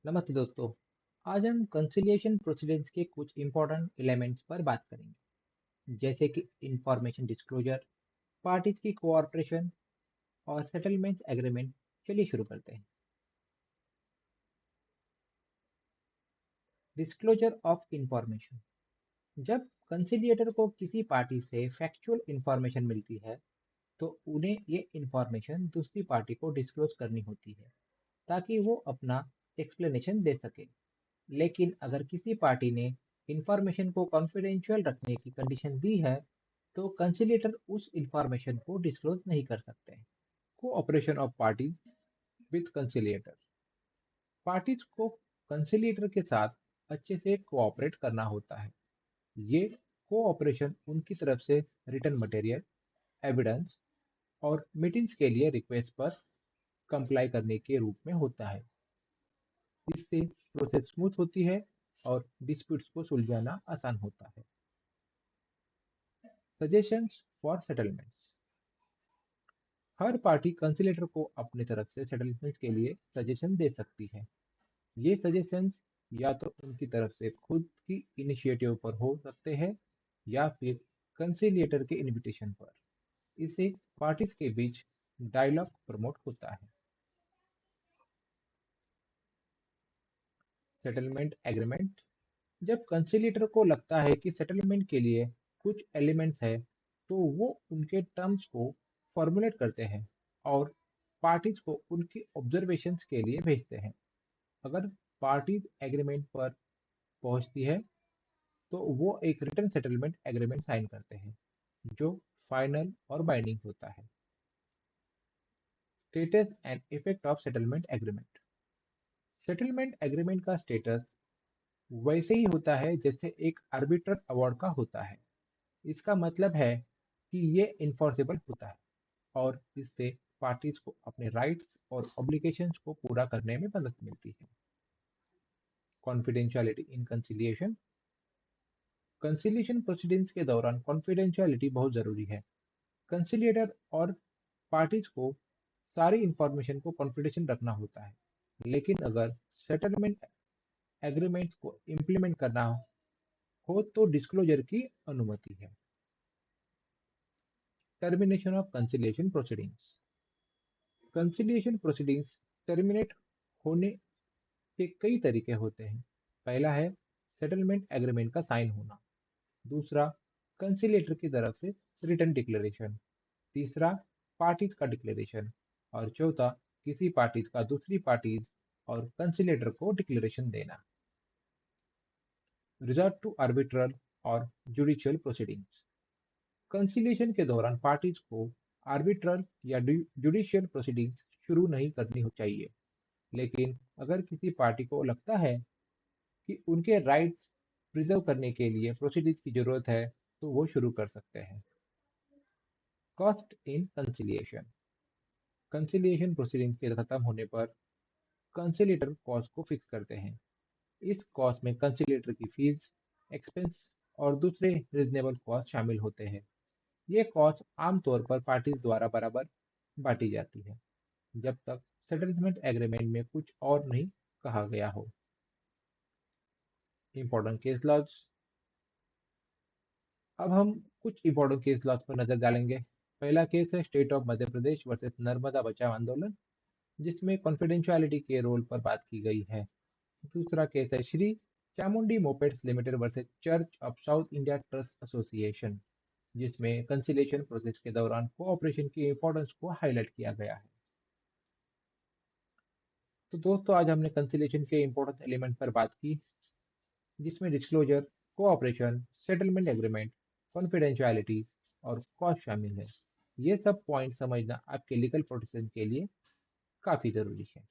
नमस्ते दोस्तों। आज हम कंसिलिएशन प्रोसीडिंग्स के कुछ इंपॉर्टेंट एलिमेंट्स पर बात करेंगे, जैसे कि इंफॉर्मेशन डिस्क्लोजर, पार्टीज की कोऑपरेशन और सेटलमेंट एग्रीमेंट। चलिए शुरू करते हैं। Disclosure of information. जब कंसिलिएटर को किसी पार्टी से फैक्चुअल इंफॉर्मेशन मिलती है, तो उन्हें ये इंफॉर्मेशन दूसरी पार्टी को डिस्क्लोज करनी होती है, ताकि वो अपना एक्सप्लेनेशन दे सके। लेकिन अगर किसी पार्टी ने इंफॉर्मेशन को कॉन्फिडेंशियल रखने की कंडीशन दी है, तो कंसिलिएटर उस इंफॉर्मेशन को डिस्क्लोज नहीं कर सकते। Cooperation of party with conciliator. Parties को कंसिलिएटर के साथ अच्छे से कोऑपरेट करना होता है। ये कोऑपरेशन उनकी तरफ से रिटर्न मटेरियल, एविडेंस और मीटिंग्स के लिए रिक्वेस्ट पर कंप्लाई करने के रूप में होता है। इससे प्रोसेस स्मूथ होती है और डिस्प्यूट्स को सुलझाना आसान होता है। Suggestions for settlements. हर पार्टी कंसिलेटर को अपनी तरफ से सेटलमेंट के लिए सजेशन दे सकती है। ये सजेशंस या तो उनकी तरफ से खुद की इनिशिएटिव पर हो सकते हैं या फिर कंसिलिएटर के इनविटेशन पर। इससे पार्टीज के बीच डायलॉग प्रमोट होता है। Settlement agreement. जब कंसिलिएटर को लगता है कि सेटलमेंट के लिए कुछ एलिमेंट्स है, तो वो उनके टर्म्स को फॉर्मुलेट करते हैं और पार्टीज को उनकी ऑब्जर्वेशंस के लिए भेजते हैं। अगर पार्टीज एग्रीमेंट पर पहुंचती है, तो वो एक रिटर्न सेटलमेंट एग्रीमेंट साइन करते हैं, जो फाइनल और बाइंडिंग होता है। Status and effect of settlement agreement. Settlement agreement का स्टेटस वैसे ही होता है जैसे एक आर्बिट्रर अवार्ड का होता है। इसका मतलब है कि ये इन्फोर्सेबल होता है और इससे पार्टीज को अपने राइट्स और ऑब्लिगेशंस को पूरा करने में मदद मिलती है। कॉन्फिडेंशियलिटी इन कंसिलिएशन। कंसिलिएशन प्रोसीडिंग्स के दौरान कॉन्फिडेंशियलिटी बहुत जरूरी है। कंसिलिएटर और पार्टीज को सारी इंफॉर्मेशन को कॉन्फिडेंशियल रखना होता है, लेकिन अगर सेटलमेंट एग्रीमेंट्स को इम्प्लीमेंट करना हो तो डिस्क्लोजर की अनुमति है। Termination of conciliation proceedings. Conciliation proceedings terminate होने के कई तरीके होते हैं। पहला है सेटलमेंट एग्रीमेंट का साइन होना। दूसरा, कंसिलिएटर की तरफ से रिटर्न डिक्लेरेशन। तीसरा, पार्टीज का डिक्लेरेशन। और चौथा, किसी पार्टीज का दूसरी पार्टीज और कंसिलिएटर को डिक्लेरेशन देना। रिजॉर्ट टू आर्बिट्रल और जुडिशियल प्रोसीडिंग्स। कंसिलिएशन के दौरान पार्टीज को आर्बिट्रल या जुडिशियल प्रोसीडिंग्स शुरू नहीं करनी चाहिए, लेकिन अगर किसी पार्टी को लगता है कि उनके राइट्स प्रिजर्व करने के लिए प्रोसीडिंग्स की जरूरत है, तो वो शुरू कर सकते हैं। Cost in conciliation. Conciliation proceedings के खत्म होने पर कंसिलिएटर कॉस्ट को फिक्स करते हैं। इस कॉस्ट में कंसिलिएटर की फीस, एक्सपेंस और दूसरे रीजनेबल कॉस्ट शामिल होते हैं। ये कॉस्ट आमतौर पर पार्टीज द्वारा बराबर बांटी जाती है, जब तक सेटलमेंट एग्रीमेंट में कुछ और नहीं कहा गया हो। Important case laws. अब हम कुछ इंपॉर्टेंट केस लॉज पर नजर डालेंगे। पहला केस है state of Madhya Pradesh versus Narmada बचाओ आंदोलन, जिसमें कॉन्फिडेंशियलिटी के रोल पर बात की गई है। दूसरा केस है Shri Chamundi mopeds limited versus church of south India trust association, जिसमें कंसिलेशन प्रोसेस के दौरान कोऑपरेशन की इंपॉर्टेंस को हाईलाइट किया गया है। तो दोस्तों, आज हमने कंसिलेशन के इंपॉर्टेंट एलिमेंट पर बात की, जिसमें disclosure, cooperation, settlement agreement, confidentiality और कॉस्ट शामिल है। ये सब पॉइंट समझना आपके लीगल प्रोटेक्शन के लिए काफी जरूरी है।